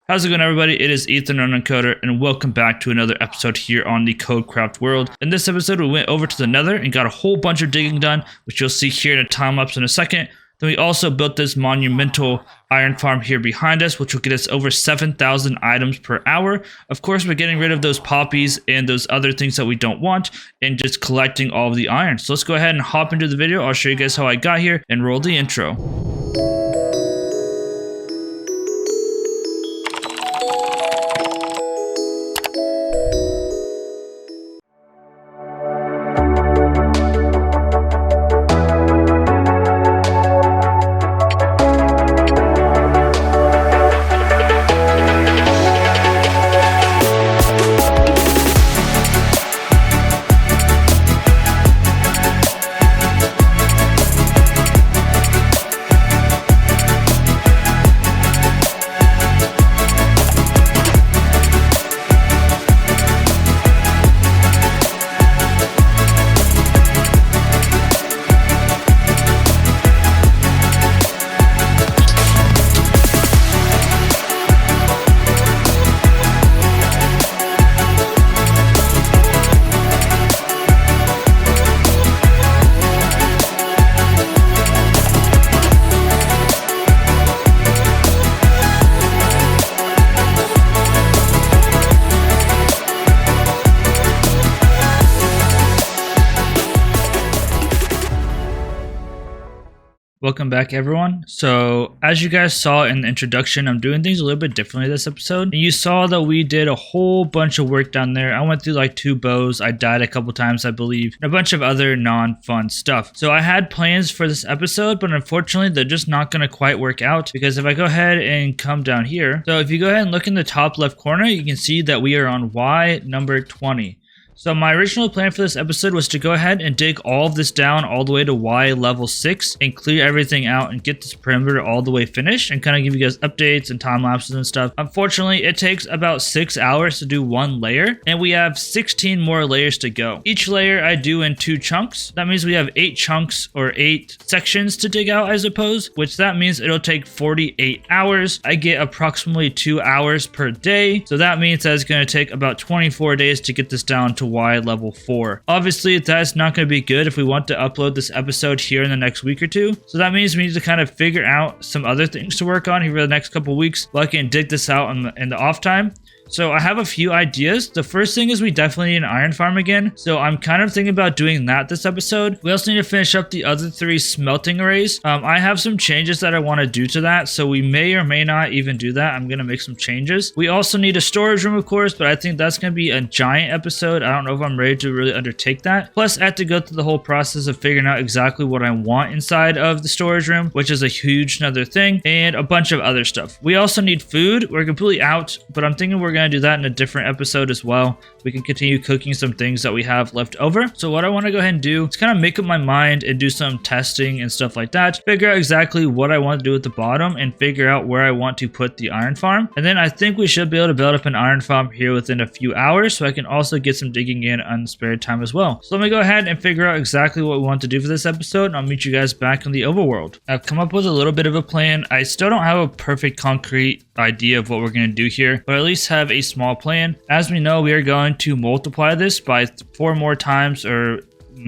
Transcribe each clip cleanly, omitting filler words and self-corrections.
How's it going, everybody? It is Ethan on Koder, and welcome back to another episode here on the KodeKraft world. In this episode, we went over to the Nether and got a whole bunch of digging done, which you'll see here in a time lapse in a second. Then we also built this monumental iron farm here behind us, which will get us over 7,000 items per hour. Of course, we're getting rid of those poppies and those other things that we don't want and just collecting all of the iron. So let's go ahead and hop into the video. I'll show you guys how I got here and roll the intro. Welcome back, everyone. So as you guys saw in the introduction, I'm doing things a little bit differently this episode. And you saw that we did a whole bunch of work down there. I went through like 2 bows. I died a couple times, I believe, and a bunch of other non-fun stuff. So I had plans for this episode, but unfortunately they're just not going to quite work out, because if I go ahead and come down here, so if you go ahead and look in the top left corner, you can see that we are on Y number 20. So my original plan for this episode was to go ahead and dig all of this down all the way to Y level 6 and clear everything out and get this perimeter all the way finished and kind of give you guys updates and time lapses and stuff. Unfortunately, it takes about 6 hours to do 1 layer, and we have 16 more layers to go. Each layer I do in 2 chunks. That means we have 8 chunks or 8 sections to dig out, I suppose, which that means it'll take 48 hours. I get approximately 2 hours per day. So that means that it's going to take about 24 days to get this down to Y level 4. Obviously, that's not going to be good if we want to upload this episode here in the next week or 2. So that means we need to kind of figure out some other things to work on here for the next couple weeks while I can dig this out in the off time. So I have a few ideas. The first thing is we definitely need an iron farm again. So I'm kind of thinking about doing that this episode. We also need to finish up the other 3 smelting arrays. I have some changes that I want to do to that. So we may or may not even do that. I'm going to make some changes. We also need a storage room, of course, but I think that's going to be a giant episode. I don't know if I'm ready to really undertake that. Plus, I have to go through the whole process of figuring out exactly what I want inside of the storage room, which is a huge another thing, and a bunch of other stuff. We also need food. We're completely out, but I'm thinking we're going to do that in a different episode as well. We can continue cooking some things that we have left over. So what I want to go ahead and do is kind of make up my mind and do some testing and stuff like that, figure out exactly what I want to do at the bottom and figure out where I want to put the iron farm. And then I think we should be able to build up an iron farm here within a few hours, so I can also get some digging in on spare time as well. So let me go ahead and figure out exactly what we want to do for this episode, and I'll meet you guys back in the overworld. I've come up with a little bit of a plan. I still don't have a perfect concrete idea of what we're going to do here, but at least have a small plan. As we know, we are going to multiply this by 4 more times, or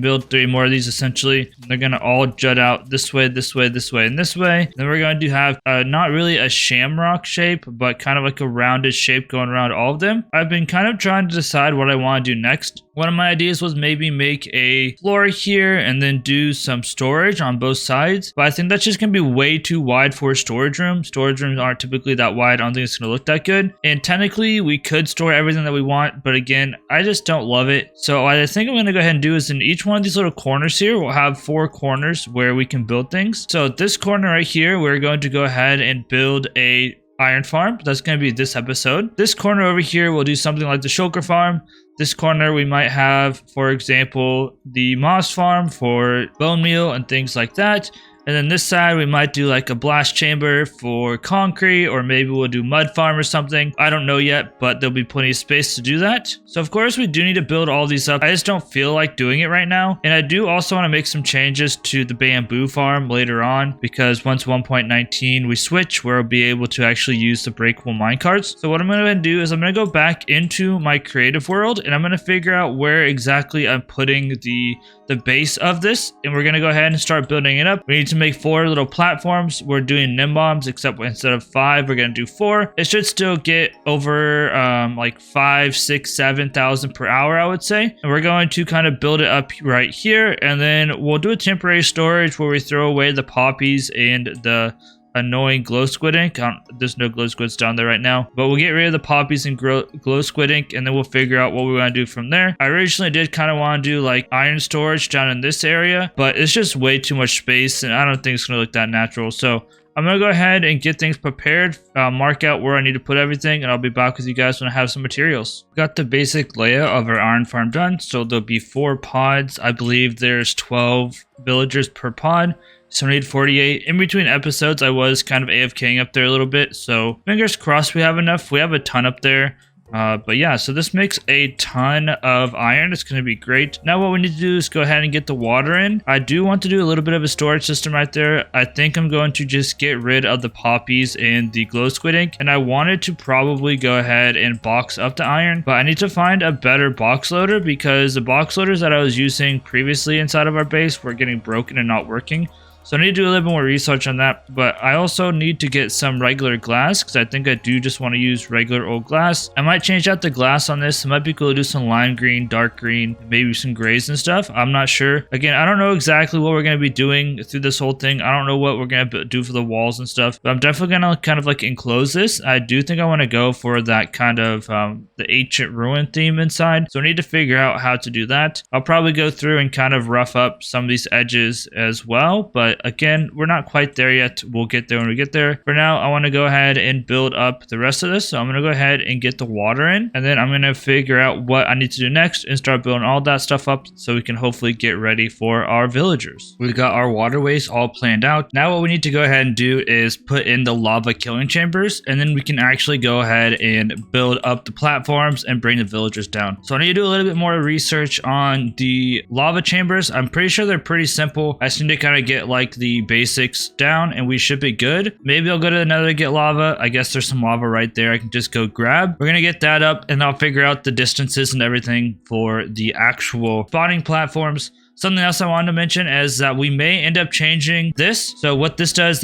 build 3 more of these essentially. They're going to all jut out this way, this way, this way, and this way. Then we're going to have not really a shamrock shape, but kind of like a rounded shape going around all of them. I've been kind of trying to decide what I want to do next. One of my ideas was maybe make a floor here and then do some storage on both sides. But I think that's just going to be way too wide for a storage room. Storage rooms aren't typically that wide. I don't think it's going to look that good. And technically, we could store everything that we want. But again, I just don't love it. So what I think I'm going to go ahead and do is in each one of these little corners here, we'll have 4 corners where we can build things. So this corner right here, we're going to go ahead and build a iron farm. That's going to be this episode. This corner over here, we'll do something like the shulker farm. This corner we might have, for example, the moss farm for bone meal and things like that. And then this side, we might do like a blast chamber for concrete, or maybe we'll do mud farm or something. I don't know yet, but there'll be plenty of space to do that. So of course, we do need to build all these up. I just don't feel like doing it right now. And I do also want to make some changes to the bamboo farm later on, because once 1.19 we switch, we'll be able to actually use the breakable minecarts. So what I'm going to do is I'm going to go back into my creative world, and I'm going to figure out where exactly I'm putting the base of this, and we're going to go ahead and start building it up. We need to make 4 little platforms. We're doing gnembons, except instead of 5 we're going to do 4. It should still get over like 5, 6, 7,000 per hour, I would say. And we're going to kind of build it up right here, and then we'll do a temporary storage where we throw away the poppies and the annoying glow squid ink. There's no glow squids down there right now, but we'll get rid of the poppies and glow squid ink, and then we'll figure out what we want to do from there. I originally did kind of want to do like iron storage down in this area, but it's just way too much space, and I don't think it's going to look that natural. So I'm going to go ahead and get things prepared, mark out where I need to put everything, and I'll be back with you guys when I have some materials. Got the basic layout of our iron farm done, so there'll be 4 pods. I believe there's 12 villagers per pod. So I need 48. In between episodes, I was kind of AFKing up there a little bit. So fingers crossed we have enough. We have a ton up there. But yeah, so this makes a ton of iron. It's going to be great. Now what we need to do is go ahead and get the water in. I do want to do a little bit of a storage system right there. I think I'm going to just get rid of the poppies and the glow squid ink. And I wanted to probably go ahead and box up the iron, but I need to find a better box loader, because the box loaders that I was using previously inside of our base were getting broken and not working. So I need to do a little bit more research on that, but I also need to get some regular glass, because I think I do just want to use regular old glass. I might change out the glass on this. It might be cool to do some lime green, dark green, maybe some grays and stuff. I'm not sure. Again, I don't know exactly what we're going to be doing through this whole thing. I don't know what we're going to do for the walls and stuff, but I'm definitely going to kind of like enclose this. I do think I want to go for that kind of the ancient ruin theme inside. So I need to figure out how to do that. I'll probably go through and kind of rough up some of these edges as well, but again, we're not quite there yet. We'll get there when we get there. For now, I want to go ahead and build up the rest of this. So I'm going to go ahead and get the water in, and then I'm going to figure out what I need to do next and start building all that stuff up so we can hopefully get ready for our villagers. We've got our waterways all planned out. Now what we need to go ahead and do is put in the lava killing chambers, and then we can actually go ahead and build up the platforms and bring the villagers down. So I need to do a little bit more research on the lava chambers. I'm pretty sure they're pretty simple. I just need to kind of get like the basics down and we should be good. Maybe I'll go to another get lava. I guess there's some lava right there I can just go grab. We're gonna get that up, and I'll figure out the distances and everything for the actual spawning platforms. Something else I wanted to mention is that we may end up changing this. So what this does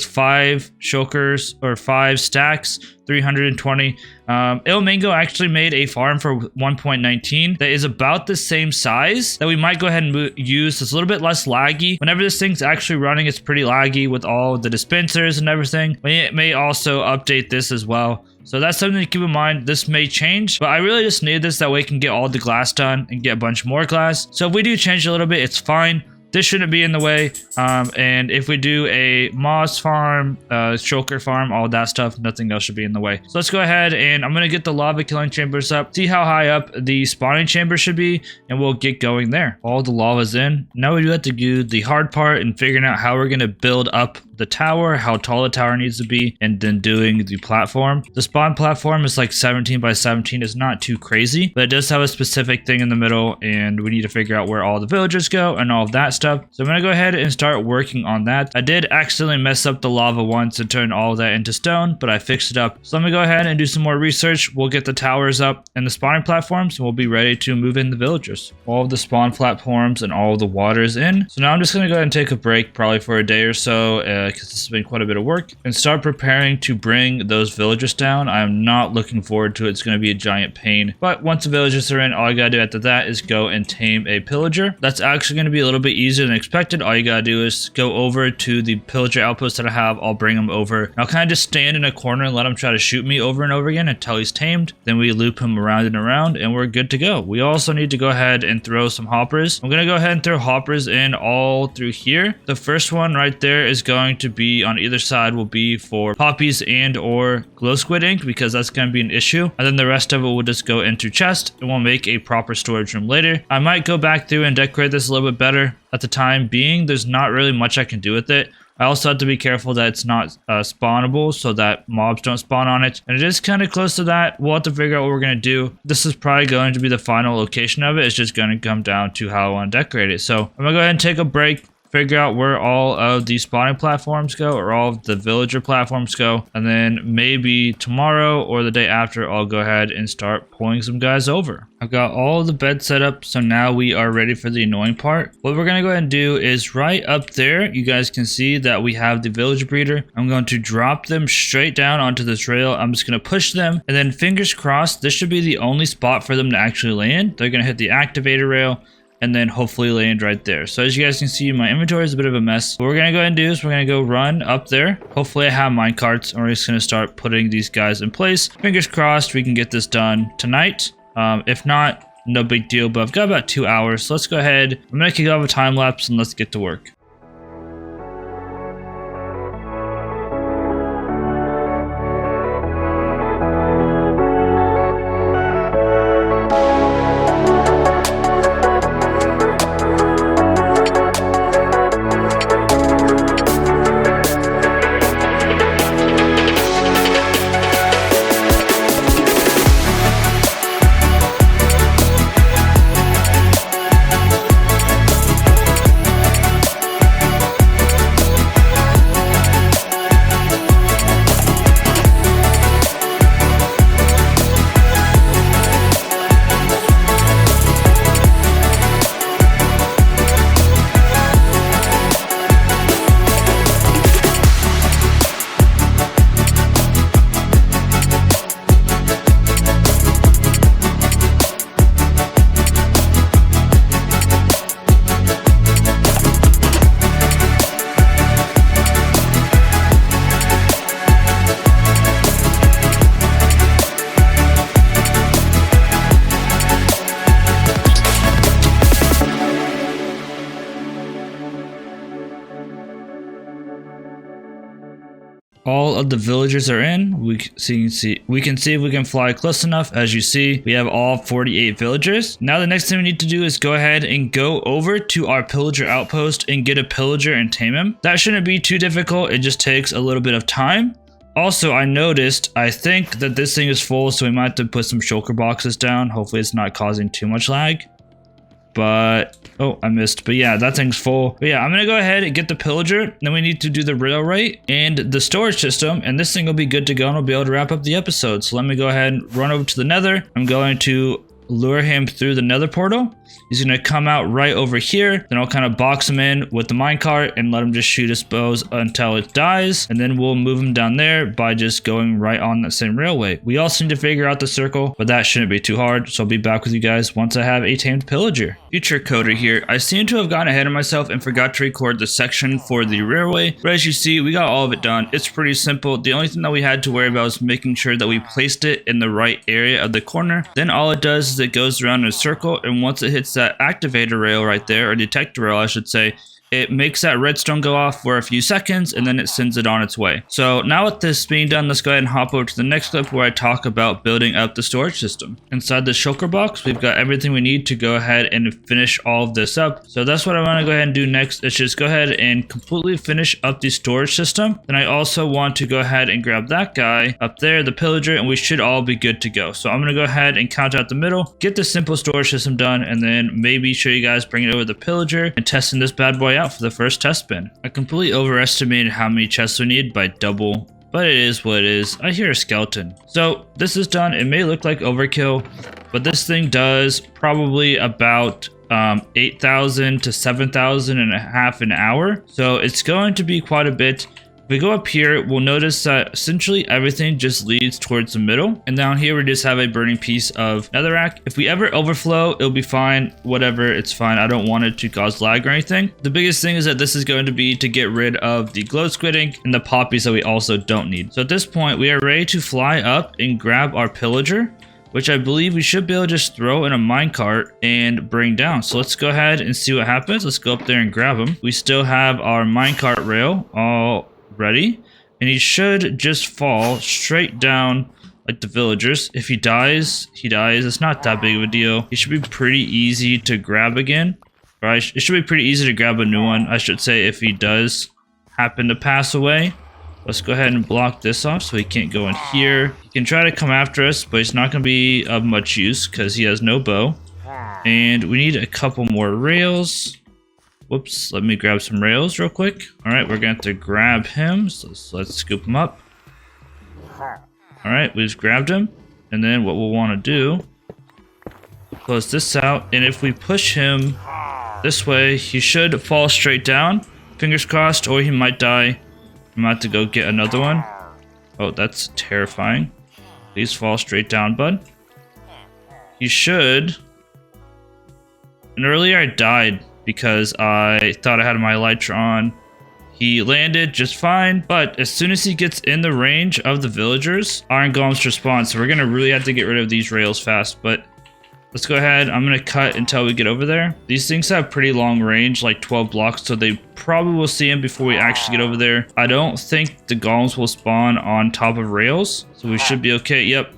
5 shulkers or 5 stacks, 320. Il Mango actually made a farm for 1.19 that is about the same size that we might go ahead and use. It's a little bit less laggy. Whenever this thing's actually running, it's pretty laggy with all the dispensers and everything. We may also update this as well. So that's something to keep in mind. This may change, but I really just need this that way I can get all the glass done and get a bunch more glass. So if we do change a little bit, it's fine. This shouldn't be in the way. And if we do a moss farm, shulker farm, all that stuff, nothing else should be in the way. So let's go ahead and I'm going to get the lava killing chambers up, see how high up the spawning chamber should be, and we'll get going there. All the lava's in. Now we do have to do the hard part and figuring out how we're going to build up the tower, how tall the tower needs to be, and then doing the platform. The spawn platform is like 17 by 17. It's not too crazy, but it does have a specific thing in the middle, and we need to figure out where all the villagers go and all of that stuff. So I'm going to go ahead and start working on that. I did accidentally mess up the lava once and turn all of that into stone, but I fixed it up. So let me go ahead and do some more research. We'll get the towers up and the spawning platforms, and we'll be ready to move in the villagers. All of the spawn platforms and all of the water is in. So now I'm just going to go ahead and take a break probably for a day or so, because this has been quite a bit of work, and start preparing to bring those villagers down. I'm not looking forward to it. It's going to be a giant pain, but once the villagers are in, all you gotta do after that is go and tame a pillager. That's actually going to be a little bit easier than expected. All you gotta do is go over to the pillager outpost that I have. I'll bring him over. I'll kind of just stand in a corner and let him try to shoot me over and over again until he's tamed. Then we loop him around and around, and we're good to go. We also need to go ahead and throw some hoppers. I'm going to go ahead and throw hoppers in all through here. The first one right there is going to be on either side will be for poppies and or glow squid ink, because that's going to be an issue. And then the rest of it will just go into chest, and we'll make a proper storage room later. I might go back through and decorate this a little bit better. At the time being, there's not really much I can do with it. I also have to be careful that it's not spawnable, so that mobs don't spawn on it. And it is kind of close to that. We'll have to figure out what we're going to do. This is probably going to be the final location of it. It's just going to come down to how I want to decorate it. So I'm going to go ahead and take a break, figure out where all of the spawning platforms go, or all of the villager platforms go, and then maybe tomorrow or the day after I'll go ahead and start pulling some guys over. I've got all the beds set up, so now we are ready for the annoying part. What we're gonna go ahead and do is right up there, you guys can see that we have the village breeder. I'm going to drop them straight down onto this rail. I'm just gonna push them, and then fingers crossed, this should be the only spot for them to actually land. They're gonna hit the activator rail, and then hopefully land right there. So as you guys can see, my inventory is a bit of a mess. What we're gonna go ahead and do is we're gonna go run up there. Hopefully I have mine carts, and we're just gonna start putting these guys in place. Fingers crossed we can get this done tonight. If not, no big deal, but I've got about 2 hours. So let's go ahead. I'm gonna kick off a time lapse and let's get to work. All of the villagers are in. We can see if we can fly close enough. As you see, we have all 48 villagers. Now the next thing we need to do is go ahead and go over to our pillager outpost and get a pillager and tame him. That shouldn't be too difficult. It just takes a little bit of time. Also, I noticed, I think that this thing is full, so we might have to put some shulker boxes down. Hopefully it's not causing too much lag. But, oh, I missed. But yeah, that thing's full. But yeah, I'm going to go ahead and get the pillager. Then we need to do the railway and the storage system. And this thing will be good to go, and we'll be able to wrap up the episode. So let me go ahead and run over to the nether. I'm going to lure him through the nether portal. He's going to come out right over here. Then I'll kind of box him in with the minecart and let him just shoot his bows until it dies. And then we'll move him down there by just going right on that same railway. We also need to figure out the circle, but that shouldn't be too hard. So I'll be back with you guys once I have a tamed pillager. Future Koder here. I seem to have gotten ahead of myself and forgot to record the section for the railway. But as you see, we got all of it done. It's pretty simple. The only thing that we had to worry about was making sure that we placed it in the right area of the corner. Then all it does is it goes around in a circle, and once it hits that activator rail right there, or detector rail I should say, it makes that redstone go off for a few seconds, and then it sends it on its way. So now with this being done, let's go ahead and hop over to the next clip where I talk about building up the storage system. Inside the shulker box, we've got everything we need to go ahead and finish all of this up. So that's what I want to go ahead and do next, is just go ahead and completely finish up the storage system. Then I also want to go ahead and grab that guy up there, the pillager, and we should all be good to go. So I'm going to go ahead and count out the middle, get the simple storage system done, and then maybe show you guys bringing over the pillager and testing this bad boy out for the first test spin. I completely overestimated how many chests we need by double, but it is what it is. I hear a skeleton. So this is done. It may look like overkill, but this thing does probably about 8,000 to 7,000 and a half an hour. So it's going to be quite a bit. If we go up here, we'll notice that essentially everything just leads towards the middle. And down here, we just have a burning piece of netherrack. If we ever overflow, it'll be fine. Whatever, it's fine. I don't want it to cause lag or anything. The biggest thing is that this is going to be to get rid of the glow squid ink and the poppies that we also don't need. So at this point, we are ready to fly up and grab our pillager, which I believe we should be able to just throw in a minecart and bring down. So let's go ahead and see what happens. Let's go up there and grab them. We still have our minecart rail all ready. And he should just fall straight down like the villagers. If he dies, he dies. It's not that big of a deal. He should be pretty easy to grab again. Right? It should be pretty easy to grab a new one, I should say, if he does happen to pass away. Let's go ahead and block this off so he can't go in here. He can try to come after us, but he's not going to be of much use because he has no bow. And we need a couple more rails. Whoops, let me grab some rails real quick. All right, we're going to have to grab him. So let's scoop him up. All right, we just grabbed him. And then what we'll want to do, close this out. And if we push him this way, he should fall straight down. Fingers crossed, or he might die. I'm about to go get another one. Oh, that's terrifying. Please fall straight down, bud. He should. And earlier I died because I thought I had my elytra on. He landed just fine, but as soon as he gets in the range of the villagers, iron golems respawn. So we're gonna really have to get rid of these rails fast, but let's go ahead. I'm gonna cut until we get over there. These things have pretty long range, like 12 blocks, so they probably will see him before we actually get over there. I don't think the golems will spawn on top of rails, so we should be okay. Yep,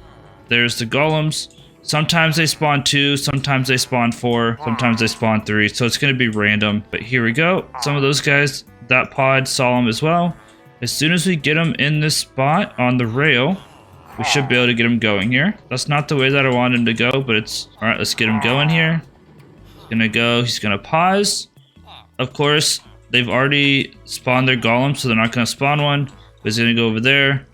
there's the golems. Sometimes they spawn 2, sometimes they spawn 4, sometimes they spawn 3, so it's gonna be random. But here we go. Some of those guys, that pod saw him as well. As soon as we get him in this spot on the rail, we should be able to get him going here. That's not the way that I want him to go, but it's... Alright, let's get him going here. He's gonna go, he's gonna pause. Of course, they've already spawned their golem, so they're not gonna spawn one. But he's gonna go over there.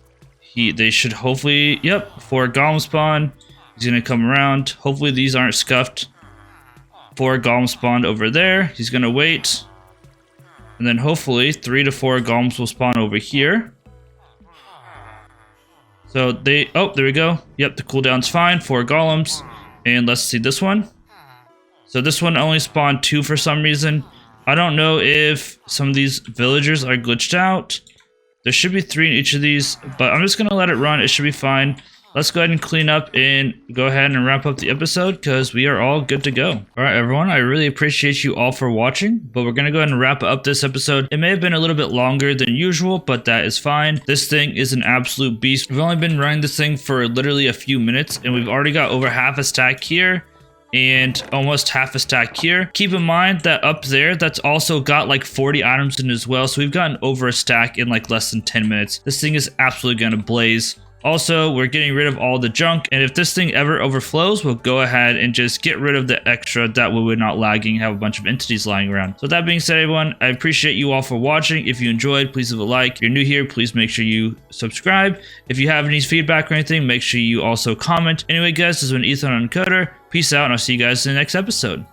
They should hopefully... Yep, 4 golem spawn. He's gonna come around. Hopefully these aren't scuffed. 4 golem spawned over there. He's gonna wait. And then hopefully 3 to 4 golems will spawn over here. So they, oh, there we go. Yep, the cooldown's fine. 4 golems. And let's see this one. So this one only spawned 2 for some reason. I don't know if some of these villagers are glitched out. There should be 3 in each of these, but I'm just going to let it run. It should be fine. Let's go ahead and clean up and go ahead and wrap up the episode because we are all good to go. All right, everyone, I really appreciate you all for watching, but we're going to go ahead and wrap up this episode. It may have been a little bit longer than usual, but that is fine. This thing is an absolute beast. We've only been running this thing for literally a few minutes, and we've already got over half a stack here and almost half a stack here. Keep in mind that up there, that's also got like 40 items in as well, so we've gotten over a stack in like less than 10 minutes. This thing is absolutely going to blaze. Also, we're getting rid of all the junk, and if this thing ever overflows, we'll go ahead and just get rid of the extra. That way we're not lagging, have a bunch of entities lying around. So that being said, everyone, I appreciate you all for watching. If you enjoyed, please leave a like. If you're new here, please make sure you subscribe. If you have any feedback or anything, make sure you also comment. Anyway, guys, this has been Ethan on Koder. Peace out, and I'll see you guys in the next episode.